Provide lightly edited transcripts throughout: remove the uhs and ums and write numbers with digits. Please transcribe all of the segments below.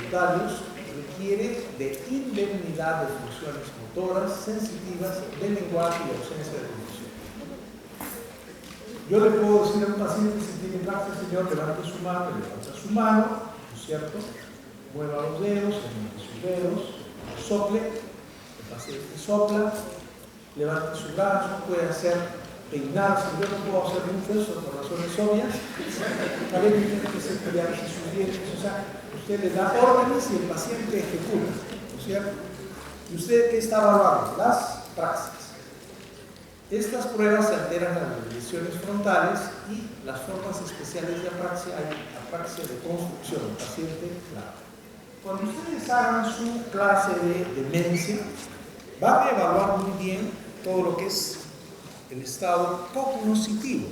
involuntarios requiere de indemnidad de funciones motoras, sensitivas, del lenguaje y ausencia de condición. Yo le puedo decir a un paciente, si tiene praxis, señor, levante su mano, levanta su mano, ¿no es cierto? Mueva los dedos, levante sus dedos, sople, el paciente sopla, levante su brazo, puede hacer peinarse. Yo no puedo hacer mucho eso por razones obvias. A ver, tiene que cepillarse sus dientes, o sea, usted le da órdenes y el paciente ejecuta, ¿no es cierto? ¿Y usted qué está evaluando? Las praxis. Estas pruebas se alteran a las lesiones frontales y las formas especiales de apraxia. Hay apraxia de construcción, el paciente, claro. Cuando ustedes hagan su clase de demencia, van a evaluar muy bien todo lo que es el estado cognoscitivo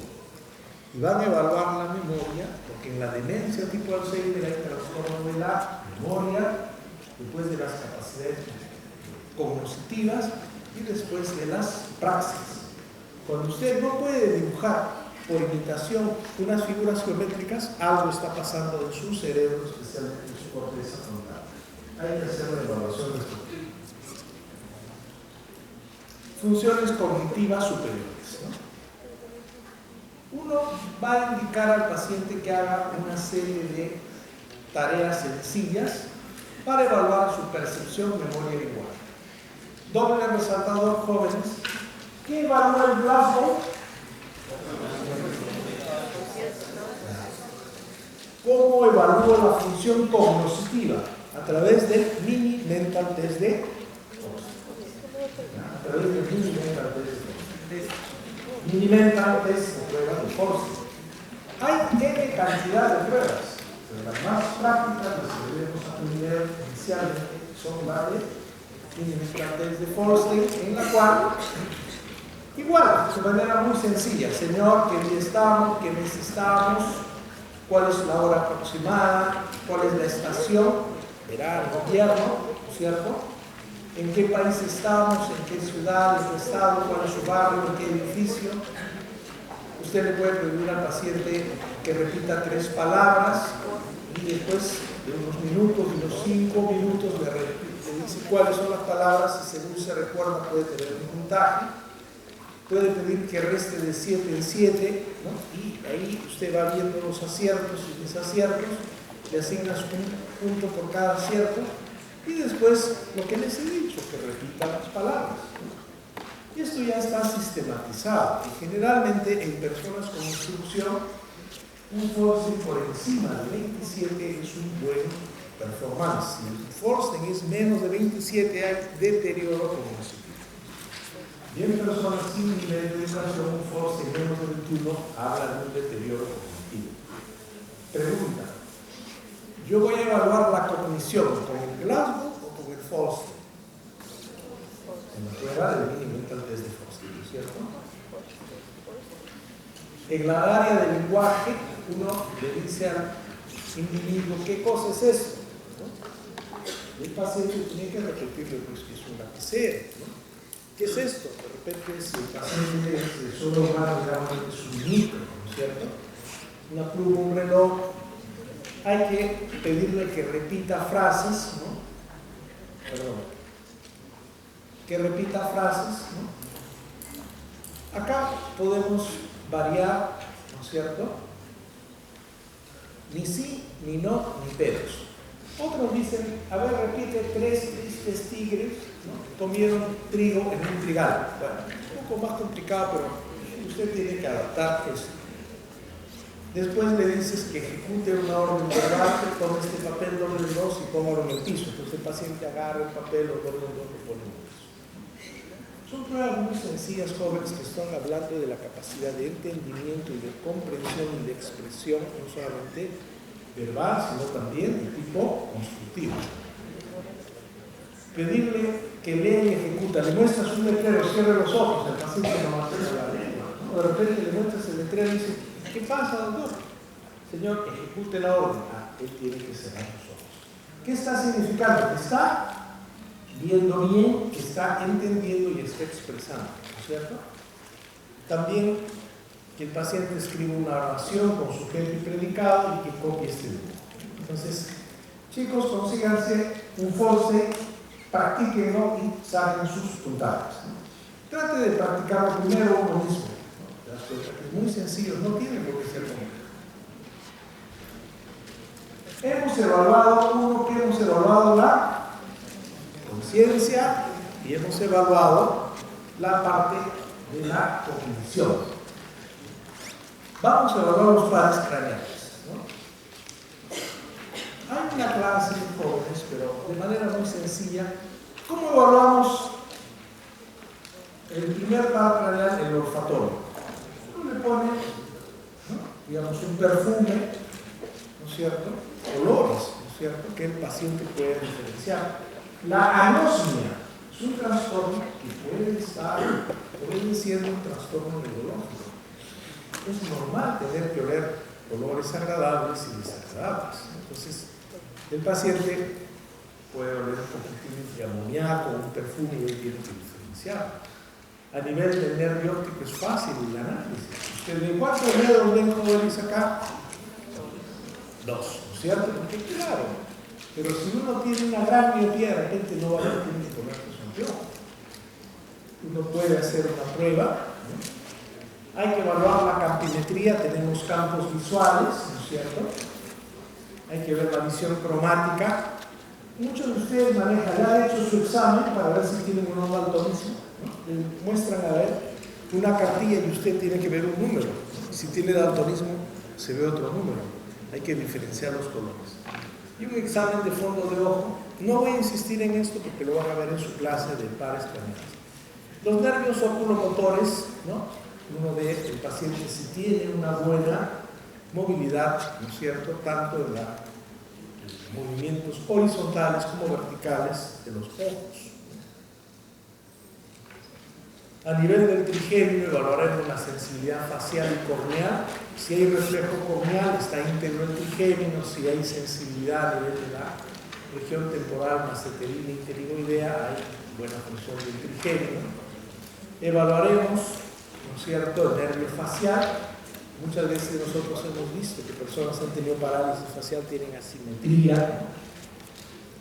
y van a evaluar la memoria, porque en la demencia tipo Alzheimer hay trastorno de la memoria, después de las capacidades cognitivas y después de las praxis. Cuando usted no puede dibujar por imitación unas figuras geométricas, algo está pasando en su cerebro, especialmente en su corteza frontal. Hay que hacer una evaluación de esto. Funciones cognitivas superiores, ¿no? Uno va a indicar al paciente que haga una serie de tareas sencillas para evaluar su percepción, memoria y lenguaje. Doble resaltador, jóvenes. ¿Qué evalúa el Glasgow? ¿Cómo evalúa la función cognitiva? A través del Mini Mental Test de a través del Mini Mental Test. Mini Mental Test o prueba de Forsyth. Hay N cantidad de pruebas, pero las más prácticas, las que debemos aprender inicialmente, son la de Mini Mental Test de Forsyth, en la cual igual, de manera muy sencilla, señor, ¿qué día estamos? ¿Qué mes estamos? ¿Cuál es la hora aproximada? ¿Cuál es la estación? Verano, invierno, ¿cierto? ¿En qué país estamos? ¿En qué ciudad? ¿En qué estado? ¿Cuál es su barrio? ¿En qué edificio? Usted le puede pedir al paciente que repita 3 palabras y después de unos minutos, de unos 5 minutos, le dice cuáles son las palabras y según se recuerda puede tener un puntaje. Puede pedir que reste de 7 en 7, ¿no? Y ahí usted va viendo los aciertos y desaciertos, le asignas un punto por cada acierto y después lo que les he dicho, que repita las palabras, ¿no? Y esto ya está sistematizado y generalmente en personas con instrucción un Forsyth por encima de 27 es un buen performance. Si el Forsyth es menos de 27 hay deterioro cognitivo. Bien, personas sin nivel de educación, un Forsyth menos de 21 habla de un deterioro cognitivo. Pregunta: ¿yo voy a evaluar la cognición con el Glasgow o con el Forsyth? En la prueba del Mini Mental Test de Forsyth, ¿no es cierto? En la área del lenguaje, uno le dice al individuo qué cosa es eso, ¿no? El paciente tiene que repetirle pues, que es un lapicero, ¿no? ¿Qué es esto? De repente, si el paciente es solo humano, digamos que es un micro, ¿no es cierto? Una pluma, un reloj. Hay que pedirle que repita frases, ¿no? Perdón. Que repita frases, ¿no? Acá podemos variar, ¿no es cierto? Ni sí, ni no, ni pedos. Otros dicen, a ver, repite 3 tristes tigres, ¿no? Comieron trigo en un trigal. Bueno, un poco más complicado, pero usted tiene que adaptar eso. Después le dices que ejecute una orden verbal, que tome este papel, doble 2 y póngalo en el piso. Entonces el paciente agarra el papel, lo doble 2, lo pone en el piso. Son pruebas muy sencillas, jóvenes, que están hablando de la capacidad de entendimiento y de comprensión y de expresión, no solamente verbal, sino también de tipo constructivo. Pedirle que lea y ejecuta. Le muestras un letrero, cierre los ojos, el paciente no mantiene la lengua, ¿no? De repente le muestras el letrero y dice, ¿qué pasa, doctor? Señor, ejecute la orden. Ah, él tiene que cerrar los ojos. ¿Qué está significando? Que está viendo bien, que está entendiendo y está expresando, ¿no es cierto? También que el paciente escriba una oración con sujeto y predicado y que copie este dibujo. Entonces, Chicos, consíganse un force, practíquenlo y saquen sus puntajes. Trate de practicarlo primero uno mismo. Es muy sencillo, no tiene por qué ser complejo. Hemos evaluado la conciencia y hemos evaluado la parte de la cognición. Vamos a evaluar los pares craneales, ¿no? Hay una clase de jóvenes, pero de manera muy sencilla. ¿Cómo evaluamos el primer par craneal, el olfatorio? Uno le pone, ¿no?, digamos, un perfume, ¿no es cierto?, olores, ¿no es cierto?, que el paciente puede diferenciar. La anosmia es un trastorno que puede ser un trastorno neurológico. Es normal tener que oler olores agradables y desagradables. Entonces, el paciente puede oler un poquitín de amoníaco o un perfume y él tiene que diferenciar. A nivel del nervio óptico es fácil el análisis. Usted ve cuántos dedos ven jóvenes acá. 2, ¿no es cierto? Porque claro, pero si uno tiene una gran miopía, de repente no va a tener que ponerse su anteojo. Uno puede hacer una prueba, ¿no? Hay que evaluar la campimetría, tenemos campos visuales, ¿no es cierto? Hay que ver la visión cromática. Muchos de ustedes manejan, ya han hecho su examen para ver si tienen un daltonismo, ¿no? Le muestran a ver una cartilla y usted tiene que ver un número. Si tiene daltonismo, se ve otro número. Hay que diferenciar los colores. Y un examen de fondo de ojo. No voy a insistir en esto porque lo van a ver en su clase de pares craneales. Los nervios oculomotores, ¿no? Uno ve el paciente si tiene una buena movilidad, ¿no es cierto?, tanto en los movimientos horizontales como verticales de los ojos. A nivel del trigémino evaluaremos la sensibilidad facial y corneal. Si hay reflejo corneal, está íntegro el trigémino. Si hay sensibilidad a nivel de la región temporal maceterina y pterigoidea, hay buena función del trigémino. Evaluaremos, ¿no es cierto?, el nervio facial. Muchas veces nosotros hemos visto que personas que han tenido parálisis facial tienen asimetría.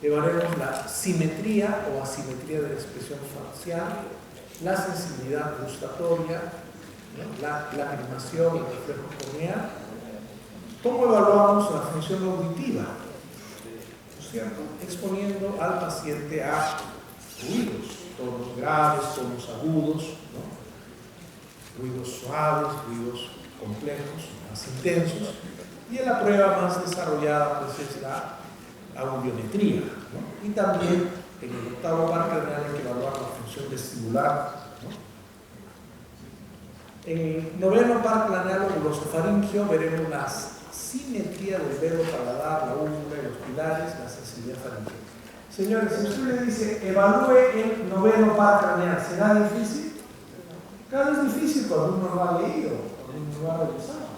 Evaluaremos la simetría o asimetría de la expresión facial, la sensibilidad gustatoria, ¿no?, la lacrimación, el reflejo corneal. ¿Cómo evaluamos la función auditiva? ¿No es cierto? Exponiendo al paciente a ruidos, tonos graves, tonos agudos, ¿no?, ruidos suaves, ruidos complejos, más intensos. Y en la prueba más desarrollada pues es la audiometría, ¿no? Y también en el octavo par craneal hay que evaluar la función vestibular, ¿no? En el noveno par craneal o glosofaringio veremos la simetría del velo paladar, la úvula y los pilares, la sensibilidad faringea. Señores, si usted le dice evalúe el noveno par craneal, ¿será difícil? Claro, es difícil cuando uno no ha leído, cuando uno no ha revisado.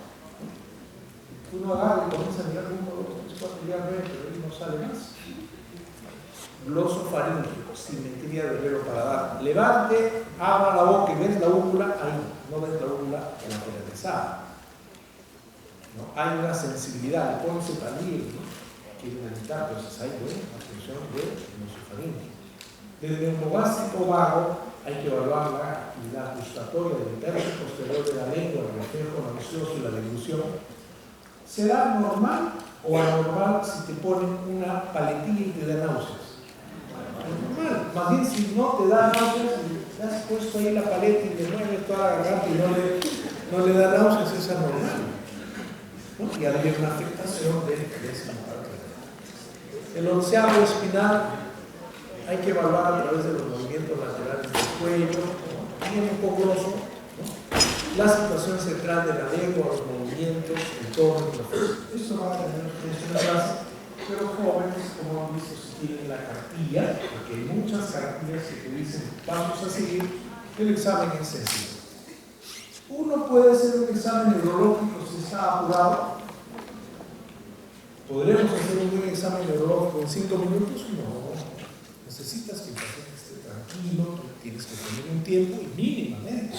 Uno agarra y comienza a mirar 1, 2, 3, 4, ya ve, pero ahí no sale más. Glosofaringio, simetría del velo paladar. Levante, abra la boca y ves la úvula, ahí no ves la úvula lateralizada. ¿No? Hay una sensibilidad, le ponen cepanil, ¿no?, quiere meditar, entonces hay una función de glosofaringio. Desde el neumogástrico vago hay que evaluar la actividad gustatoria del tercio posterior de la lengua, el reflejo nauseoso y la deglución. ¿Será normal o anormal si te ponen una paletilla y te da náuseas? Normal. Más bien, si no te da náuseas, le has puesto ahí la paleta y le mueves toda la garganta y no le da náuseas, es anormal, ¿no? Y habría una afectación del décimo par craneal. El onceavo espinal hay que evaluar a través de los movimientos laterales del cuello, ¿no?, bien un poco grosso, ¿no?, la situación central de la lengua, los movimientos, el tono, eso va a tener una clase, pero jóvenes, como han visto, si tienen la cartilla, porque hay muchas cartillas que te dicen vamos a seguir, el examen es sencillo. Uno puede hacer un examen neurológico si está apurado. ¿Podremos hacer un buen examen neurológico en 5 minutos? No. Necesitas que el paciente esté tranquilo, tienes que tener un tiempo y mínimamente.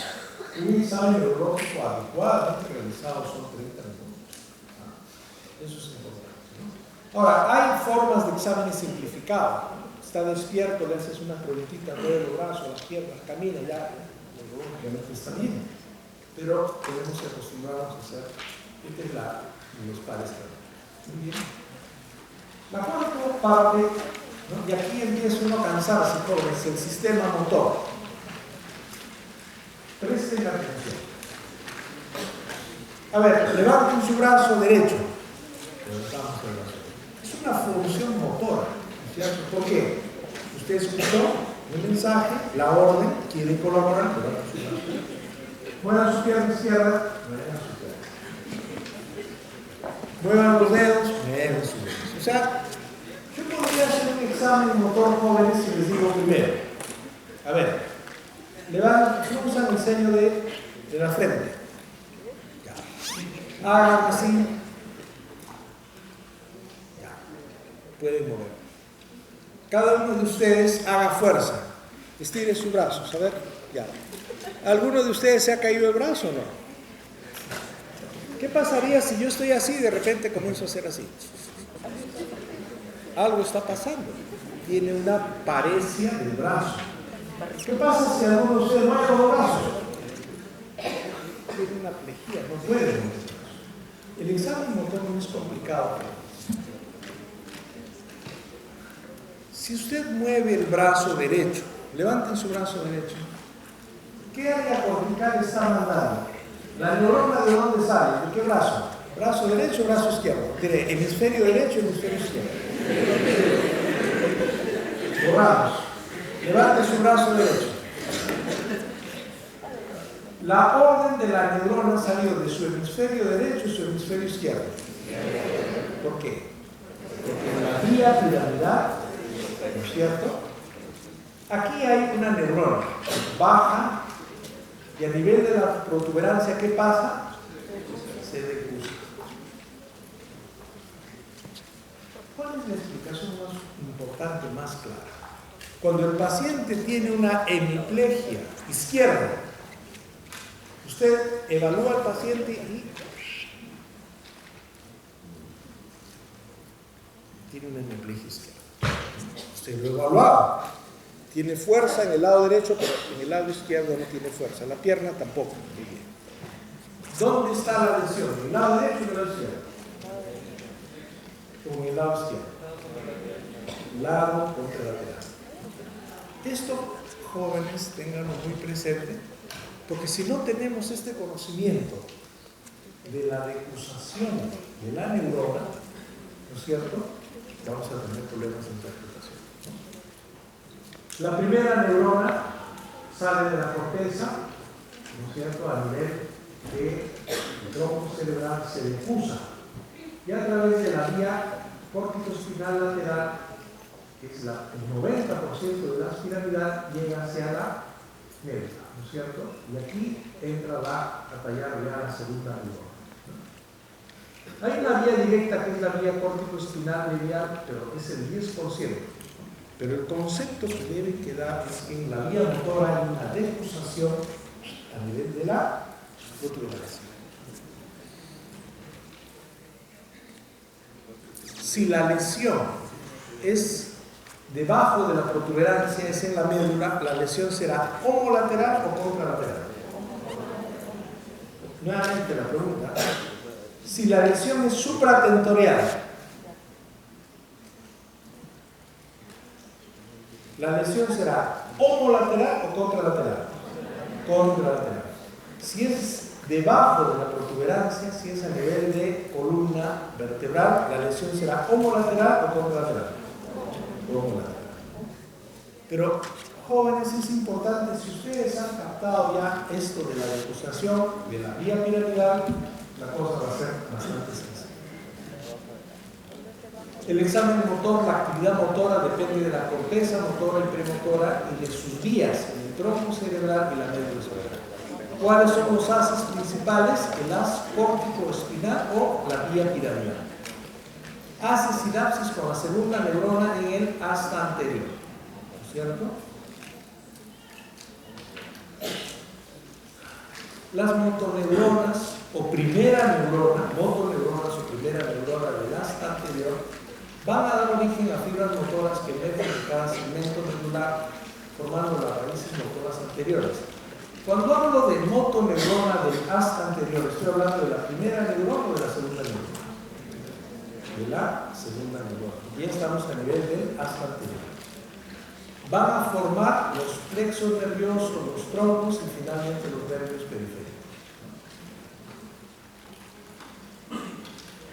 Un examen neurológico adecuadamente realizado son 30 minutos. Eso es importante, ¿no? Ahora, hay formas de exámenes simplificados. Está despierto, le haces una preguntita, mueve los brazos, las piernas, camina, ya, obviamente está bien. Pero tenemos que acostumbrarnos a hacer, esta es la de los pares. Muy bien. La cuarta parte, ¿no? Y aquí empieza uno a cansarse, jóvenes, el sistema motor. Presten atención. A ver, levanten su brazo derecho. Levantamos el brazo. Es una función motora, ¿cierto? ¿Por qué? Usted escuchó el mensaje, la orden, quiere colaborar, levanten su brazo. Muevan su pierna izquierda, muevan su pierna. Muevan los dedos, muevan sus dedos. O sea, yo podría hacer un examen motor, jóvenes, si les digo primero. A ver, levanten, cruzan el ceño de la frente. Ya. Hagan así. Ya. Pueden mover. Cada uno de ustedes haga fuerza. Estire sus brazos, a ver. Ya. ¿Alguno de ustedes se ha caído el brazo o no? ¿Qué pasaría si yo estoy así y de repente comienzo a hacer así? Algo está pasando. Tiene una paresia del brazo. ¿Qué pasa si alguno de ustedes mueve los brazos? Tiene una plejía, no puede mover los brazos. El examen motor no es complicado. Si usted mueve el brazo derecho, levanten su brazo derecho, ¿qué área cortical está mandando? ¿La neurona de dónde sale? ¿De qué brazo? ¿Brazo derecho o brazo izquierdo? Tiene hemisferio derecho o hemisferio izquierdo. Borramos. Levante su brazo derecho. La orden de la neurona salió de su hemisferio derecho y su hemisferio izquierdo. ¿Por qué? Porque en la vía piramidal, ¿no es cierto? Aquí hay una neurona baja y a nivel de la protuberancia, ¿qué pasa? Se degusta. ¿Cuál es la explicación más importante, más clara? Cuando el paciente tiene una hemiplegia izquierda, usted evalúa al paciente y tiene una hemiplegia izquierda. Usted lo evalúa. Tiene fuerza en el lado derecho, pero en el lado izquierdo no tiene fuerza. La pierna tampoco. ¿Dónde está la lesión? ¿En el lado derecho o en el lado izquierdo? Como en el lado izquierdo. Lado contralateral. Esto, jóvenes, tenganlo muy presente, porque si no tenemos este conocimiento de la decusación de la neurona, ¿no es cierto? Vamos a tener problemas de interpretación. La primera neurona sale de la corteza, ¿no es cierto?, a nivel del tronco cerebral se decusa y a través de la vía córtico-espinal lateral, que es el 90% de la espinalidad, llega hacia la médula, ¿no es cierto? Y aquí entra a tallar ya la segunda neurona. Hay una vía directa que es la vía córtico-espinal medial, pero es el 10%. Pero el concepto que debe quedar es que en la vía motora hay una decusación a nivel de la protuberancia. Si la lesión es debajo de la protuberancia, es en la médula, la lesión será homolateral o contralateral. Nuevamente la pregunta. Si la lesión es supratentorial, la lesión será homolateral o contralateral. Contralateral. Si es debajo de la protuberancia, si es a nivel de columna vertebral, la lesión será homolateral o contralateral. Homolateral. Pero, jóvenes, es importante, si ustedes han captado ya esto de la decusación de la vía piramidal, la cosa va a ser bastante sencilla. El examen motor, la actividad motora depende de la corteza motora y premotora y de sus vías, el tronco cerebral y la médula cerebral. ¿Cuáles son los haces principales? El haz córtico-espinal o la vía piramidal. Hace sinapsis con la segunda neurona en el asta anterior, ¿no es cierto? Las motoneuronas o primera neurona, motoneuronas o primera neurona del asta anterior, van a dar origen a fibras motoras que emergen de cada segmento medular, formando las raíces motoras anteriores. Cuando hablo de motoneurona del asta anterior, ¿estoy hablando de la primera neurona o de la segunda neurona? De la segunda neurona. Ya estamos a nivel del asta anterior. Van a formar los plexos nerviosos, los troncos y finalmente los nervios periféricos.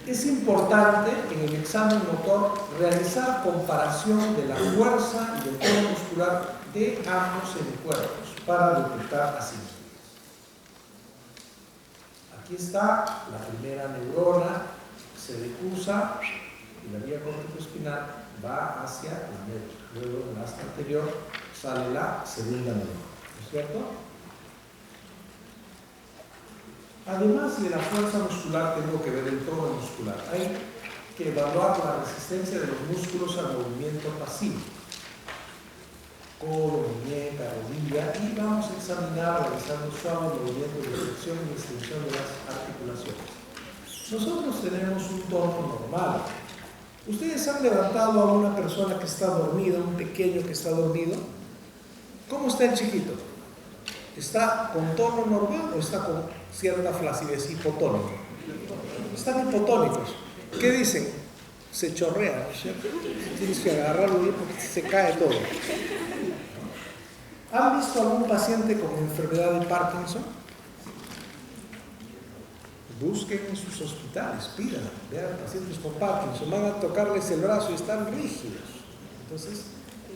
Es importante en el examen motor realizar comparación de la fuerza y del tono muscular de ambos semicuerpos para detectar asimetrías. Aquí está la primera neurona, se decusa y la vía córtico-espinal va hacia la médula. Luego en la asta anterior sale la segunda neurona, ¿no es cierto? Además de la fuerza muscular, tengo que ver el tono muscular. Hay que evaluar la resistencia de los músculos al movimiento pasivo. Codo, muñeca, rodilla, y vamos a examinar realizando suaves movimientos de flexión y extensión de las articulaciones. Nosotros tenemos un tono normal. ¿Ustedes han levantado a una persona que está dormida, un pequeño que está dormido? ¿Cómo está el chiquito? ¿Está con tono normal o está con cierta flacidez, hipotónico? Están hipotónicos. ¿Qué dicen? Se chorrea, ¿no es cierto? Tienes que agarrarlo bien porque se cae todo. ¿Han visto algún paciente con enfermedad de Parkinson? Busquen en sus hospitales, pidan, vean pacientes con Parkinson, van a tocarles el brazo y están rígidos. Entonces,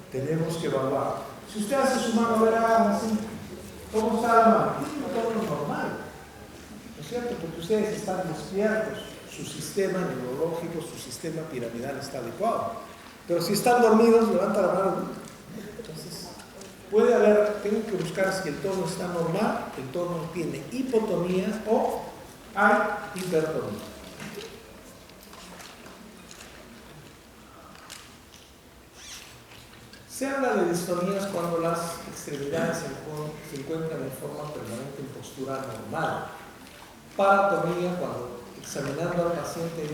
tenemos que evaluar. Si usted hace su mano, verá así. ¿Cómo está la mano? Todo normal, ¿no es cierto? Porque ustedes están despiertos, su sistema neurológico, su sistema piramidal está adecuado. Pero si están dormidos, levanta la mano. Entonces, puede haber, tengo que buscar si el tono está normal, el tono tiene hipotonía o hay hipertonía. Se habla de distonías cuando las extremidades se encuentran en forma permanente en postura normal. Paratonía cuando examinando al paciente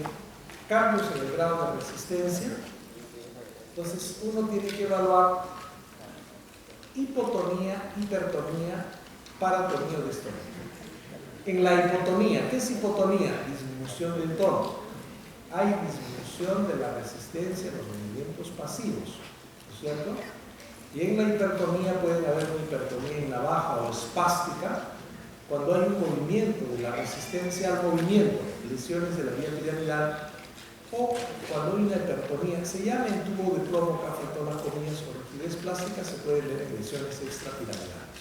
cambios en el grado de resistencia. Entonces uno tiene que evaluar hipotonía, hipertonía, paratonía o distonía. En la hipotonía, ¿qué es hipotonía? Disminución del tono. Hay disminución de la resistencia a los movimientos pasivos, ¿no es cierto? Y en la hipertonía puede haber una hipertonía en la baja o espástica, cuando hay un movimiento de la resistencia al movimiento, lesiones de la vía piramidal, o cuando hay una hipertonía, se llama en tubo de plomo, cafetonatomías o rigidez plástica, se pueden ver en lesiones extrapiramidales.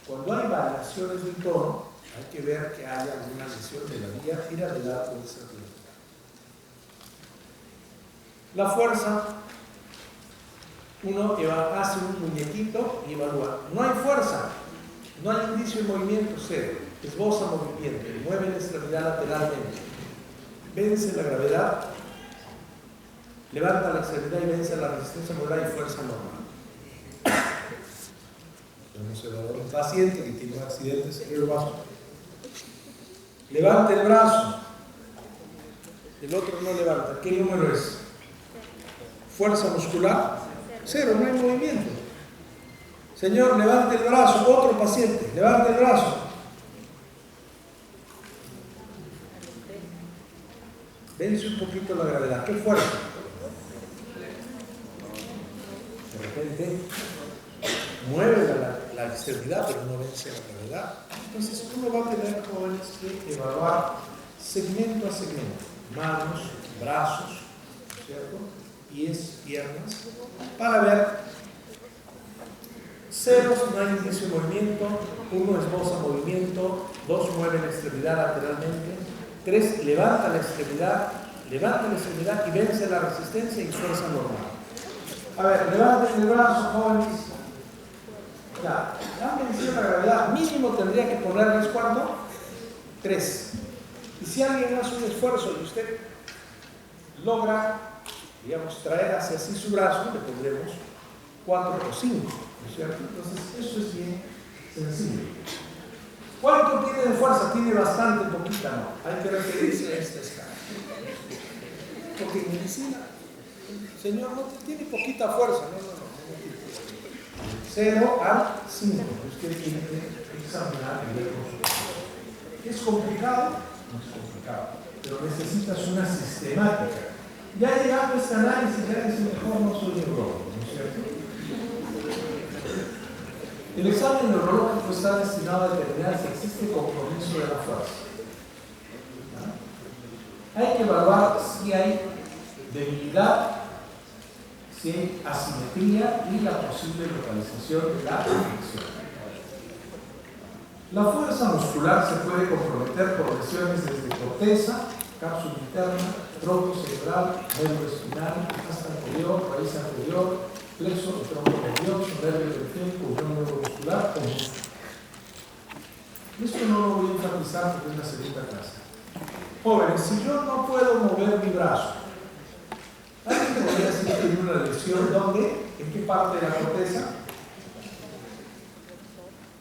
Cuando hay variaciones del tono, hay que ver que haya alguna lesión de la vía piramidal o extrapiramidal. La fuerza, uno hace un muñequito y evalúa. No hay fuerza, no hay indicio de movimiento, cero. Esboza movimiento, mueve la extremidad lateralmente, vence la gravedad, levanta la extremidad y vence la resistencia modular y fuerza normal. Vamos a evaluar un paciente que tiene un accidente cerebrovascular. Levanta el brazo, el otro no levanta. ¿Qué número es? Fuerza muscular, cero, no hay movimiento. Señor, levante el brazo, otro paciente, levante el brazo. Vence un poquito la gravedad. ¿Qué fuerza? De repente mueve la extremidad, pero no vence la gravedad. Entonces uno va a tener, jóvenes, que evaluar segmento a segmento, manos, brazos, ¿cierto? Pies, piernas, para ver ceros, no hay indicio de movimiento, 1 esboza movimiento, 2 mueve la extremidad lateralmente, 3 levanta la extremidad y vence la resistencia y fuerza normal. A ver, levanten el brazo, jóvenes. Ya, han vencido la gravedad, mínimo tendría que ponerles ¿cuánto? 3. Y si alguien hace un esfuerzo y usted logra, digamos, traer hacia sí su brazo, le pondremos 4 o 5, ¿no es cierto? Entonces, eso es bien sencillo. ¿Cuánto tiene de fuerza? Tiene bastante, poquita, ¿no? Hay que referirse a esta escala. Porque en medicina El señor no tiene poquita fuerza, no. 0 al 5. Usted tiene que examinar y ver con su profesor. ¿Es complicado? No es complicado, pero necesitas una sistemática. Ya llegando a este análisis, ya dice mejor no soy neurólogo, ¿no es cierto? El examen neurológico está destinado a determinar si existe compromiso de la fuerza. ¿No? Hay que evaluar si hay debilidad, si hay asimetría y la posible localización de la afección. La fuerza muscular se puede comprometer por lesiones desde corteza, cápsula interna, tronco cerebral, nervio espinal, asta anterior, raíz anterior, plexo, tronco nervioso, nervio periférico, unión neuromuscular o músculo. Esto no lo voy a enfatizar porque es la segunda clase. Jóvenes, si yo no puedo mover mi brazo, ¿alguien podría decir que tiene una lesión? ¿Dónde? ¿En qué parte de la corteza?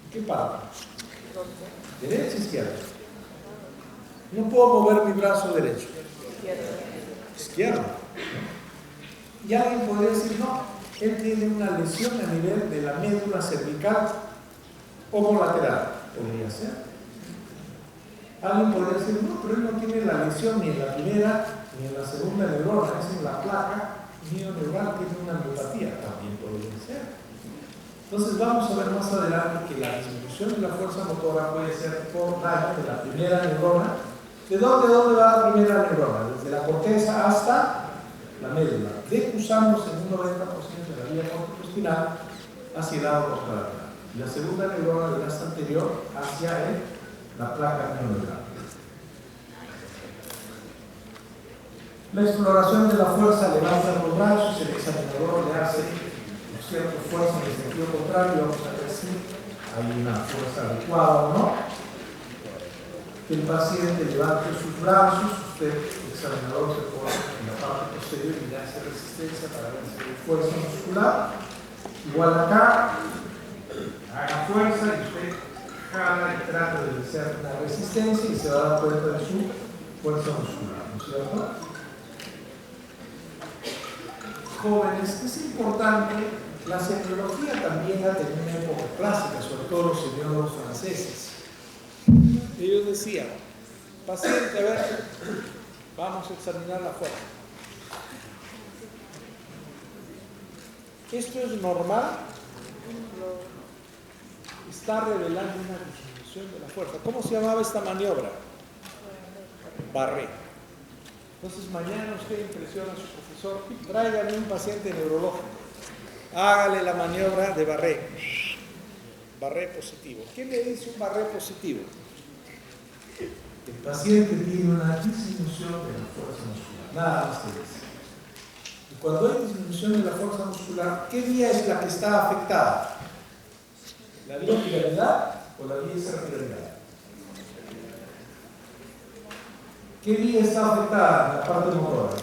¿En qué parte? ¿Derecha o izquierda? No puedo mover mi brazo derecho. Izquierda. Y alguien podría decir, no, él tiene una lesión a nivel de la médula cervical homolateral. Podría ser. Alguien podría decir, no, pero él no tiene la lesión ni en la primera ni en la segunda neurona, es en la placa mioneural, tiene una miopatía. También podría ser. Entonces vamos a ver más adelante que la disminución de la fuerza motora puede ser por daño de la primera neurona. ¿De dónde va la primera neurona? Desde la corteza hasta la médula, decusándose en un 90% de la vía corticoespinal hacia el lado contralateral. Y la segunda neurona del asta anterior hacia la placa mioneural. La exploración de la fuerza levanta los brazos, el examinador le hace cierta fuerza en el sentido contrario, vamos a ver si hay una fuerza adecuada o no. Que el paciente levante sus brazos, usted, el examinador, se pone en la parte posterior y le hace resistencia para ver si hay fuerza muscular. Igual acá, haga fuerza y usted jala y trata de hacer una resistencia y se va a dar cuenta de su fuerza muscular, ¿no es cierto? Jóvenes, es importante, la semiología también ha tenido una época clásica, sobre todo los semiólogos franceses. Ellos decían, paciente, a ver, vamos a examinar la fuerza. ¿Esto es normal? Está revelando una disminución de la fuerza. ¿Cómo se llamaba esta maniobra? Barré. Entonces mañana usted impresiona a su profesor, tráigame un paciente neurológico, hágale la maniobra de Barré. Barré positivo. ¿Qué le dice un Barré positivo? El paciente tiene una disminución de la fuerza muscular, nada más que eso. Y cuando hay disminución de la fuerza muscular, ¿qué vía es la que está afectada? ¿La vía piramidal o la vía extrapiramidal? ¿Qué vía está afectada en la parte motora?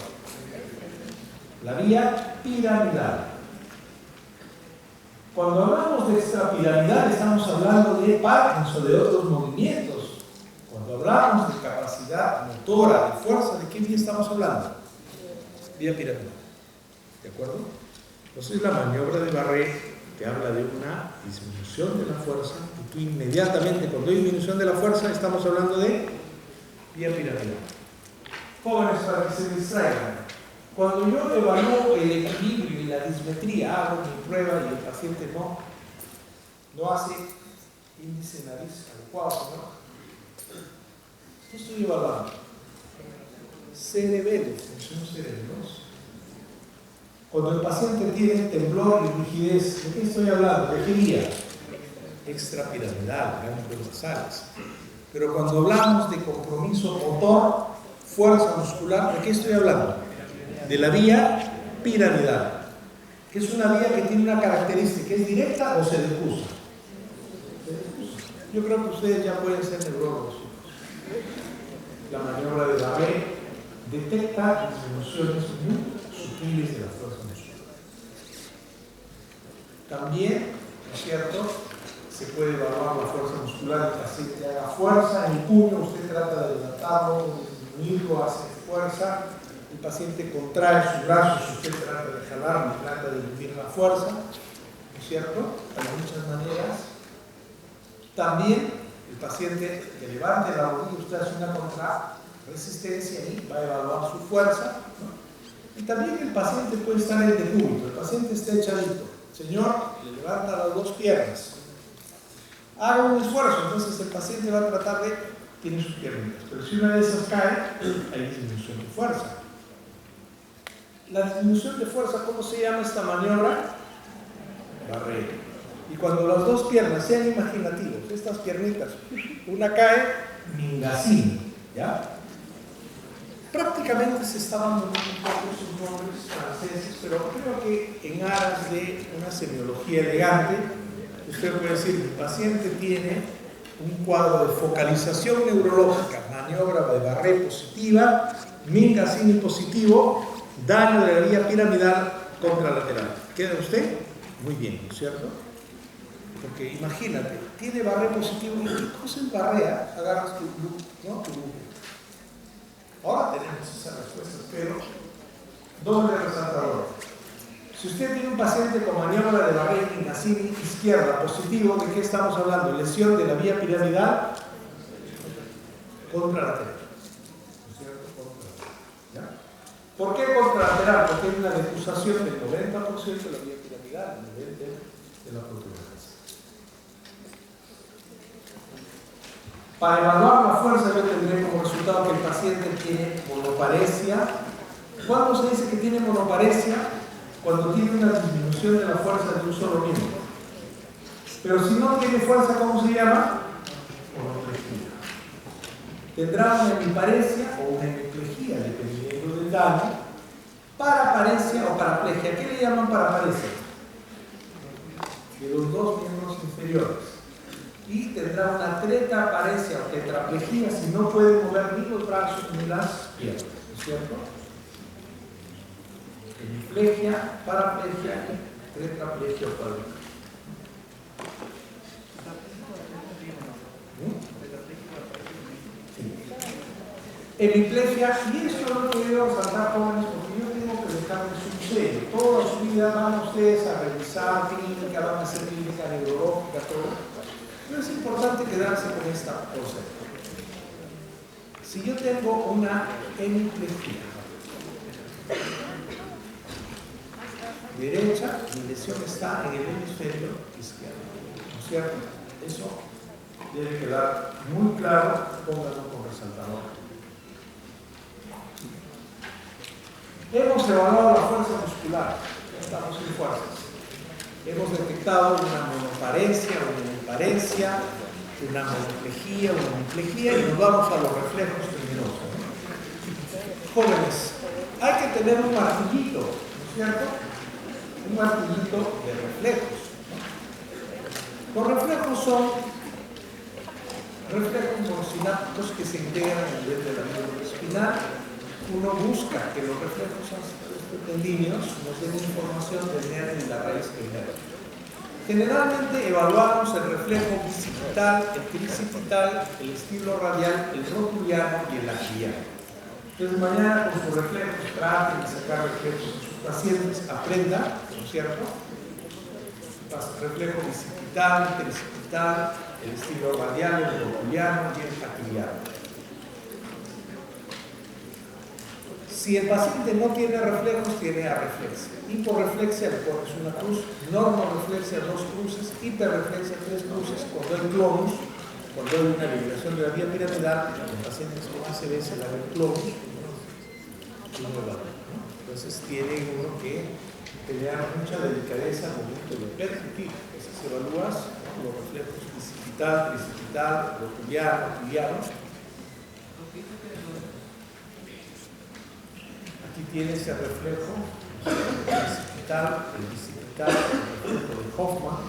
La vía piramidal. Cuando hablamos de extrapiramidal estamos hablando de Parkinson, de otros movimientos. Cuando hablamos de capacidad motora, de fuerza, ¿de qué vía estamos hablando? Vía piramidal. ¿De acuerdo? Entonces la maniobra de Barré te habla de una disminución de la fuerza y tú inmediatamente, cuando hay disminución de la fuerza, estamos hablando de vía piramidal. Jóvenes, para que se distraigan, cuando yo evalúo el equilibrio y la dismetría, hago mi prueba y el paciente no hace índice nariz adecuado, ¿no? ¿Qué estoy evaluando? CDB, función cerebrosa. Cuando el paciente tiene temblor y rigidez, ¿de qué estoy hablando? ¿De qué vía? Extrapiramidal, ganglios basales. Pero cuando hablamos de compromiso motor, fuerza muscular, ¿de qué estoy hablando? De la vía piramidal, que es una vía que tiene una característica, ¿es directa o se decusa? Yo creo que ustedes ya pueden ser neurólogos. La maniobra de Barré detecta disminuciones muy sutiles de la fuerza muscular. También, ¿no es cierto?, se puede evaluar la fuerza muscular. El paciente haga fuerza en el puño, usted trata de dilatarlo, disminuirlo, hace fuerza, el paciente contrae sus brazos, usted trata de jalarlo, trata de dividir la fuerza, ¿no es cierto? Hay muchas maneras. También el paciente que levante la rodilla, usted hace una contrarresistencia y va a evaluar su fuerza, ¿no? Y también el paciente puede estar en decúbito, el paciente está echadito. Señor, le levanta las dos piernas. Haga un esfuerzo, entonces el paciente va a tratar de, tiene sus piernitas, pero si una de esas cae, hay disminución de fuerza. La disminución de fuerza, ¿cómo se llama esta maniobra? Barrera. Y cuando las dos piernas sean imaginativas, estas piernitas, una cae, Mingasini, ¿ya? Prácticamente se estaban dando un poco sus nombres franceses, pero creo que en aras de una semiología elegante, usted puede decir que el paciente tiene un cuadro de focalización neurológica, maniobra de Barré positiva, Mingasini positivo, daño de la vía piramidal contralateral. ¿Queda usted? Muy bien, ¿no es cierto? Porque imagínate, tiene Barré positivo y ¿qué cosa es Barré? Agarras tu grupo, ¿no? Tu grupo. Ahora tenemos esa respuesta, pero doble resaltador. Si usted tiene un paciente con maniobra de Barré Mingasini izquierda positivo, ¿de qué estamos hablando? Lesión de la vía piramidal contralateral. ¿No es cierto? ¿Ya? ¿Por qué contralateral? Porque hay una defusación del 90% de la vía piramidal, a nivel de la protuberancia. Para evaluar la fuerza yo tendré como resultado que el paciente tiene monoparesia. ¿Cuándo se dice que tiene monoparesia? Cuando tiene una disminución de la fuerza de un solo miembro. Pero si no tiene fuerza, ¿cómo se llama? Monoplejía. Tendrá una hemiparesia o una hemiplegia, dependiendo del daño. Paraparesia o paraplegia. ¿Qué le llaman paraparesia? De los dos miembros inferiores. Y tendrá una tetraparesia o tetraplegia si no puede mover ni los brazos ni las piernas, ¿no es cierto? Hemiplegia, paraplegia y tetraplegia o cuádriplegia. Hemiplegia, y esto lo he querido resaltar, jóvenes, porque yo tengo que dejarles un sello. Toda su vida van ustedes a revisar clínica, van a hacer clínica neurológica, todo. Pero es importante quedarse con esta cosa. Si yo tengo una hemiplegia derecha, mi lesión está en el hemisferio izquierdo, ¿no es cierto? Eso debe quedar muy claro, pónganlo con resaltador. Hemos evaluado la fuerza muscular, ya estamos sin fuerzas. Hemos detectado una monoparesia, una hemiparesia, una monoplejía, una hemiplegia y nos vamos a los reflejos luminosos. Jóvenes, hay que tener un martillito, ¿no es cierto? Un martillito de reflejos. Los reflejos son reflejos monosinápticos que se integran a nivel de la médula espinal. Uno busca que los reflejos tendinios nos den información del nervio y la raíz del nervio. Generalmente evaluamos el reflejo bicipital, el tricipital, el estilo radial, el rotuliano y el axial. Entonces mañana con sus reflejos traten de sacar reflejos de sus pacientes, aprendan, ¿no es cierto? Reflejo bicipital, tricipital, el estilo radial, el rotuliano y el axial. Si el paciente no tiene reflejos, tiene arreflexia. Hiporreflexia le pones una cruz, normoreflexia 2 cruces, hiperreflexia 3 cruces, cuando hay clonus, cuando hay una liberación de la vía piramidal, en pacientes con ACV se le da el clonus, entonces tiene uno que tener mucha delicadeza al momento de percutir. Entonces evalúas los reflejos bicipital, tricipital, rotuliano, axial. Aquí tiene ese reflejo, el bicipital, el reflejo de Hoffman.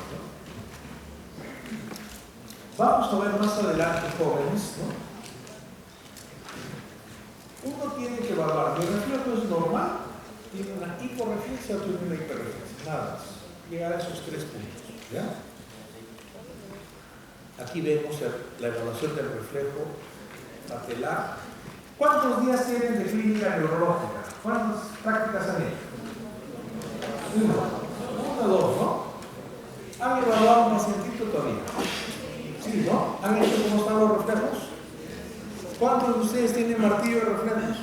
Vamos a ver más adelante, jóvenes, ¿no? Uno tiene que evaluar, ¿el reflejo es normal? ¿Tiene una hiporreflexia o tiene una hiperreflexia? Nada más. Llegar a esos 3 puntos, ¿ya? Aquí vemos la evaluación del reflejo patelar ¿Cuántos días tienen de clínica neurológica? ¿Cuántas prácticas han hecho? Uno, dos, ¿no? ¿Han evaluado a un pacientito todavía? Sí, ¿no? ¿Han hecho cómo están los reflejos? ¿Cuántos de ustedes tienen martillo de reflejos?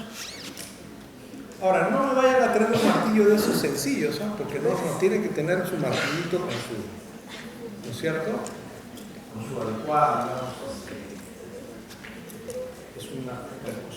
Ahora, no me vayan a traer un martillo de esos sencillos, ¿no? Porque no tiene que tener su martillito con su, ¿no es cierto? Con su adecuada, digamos, es una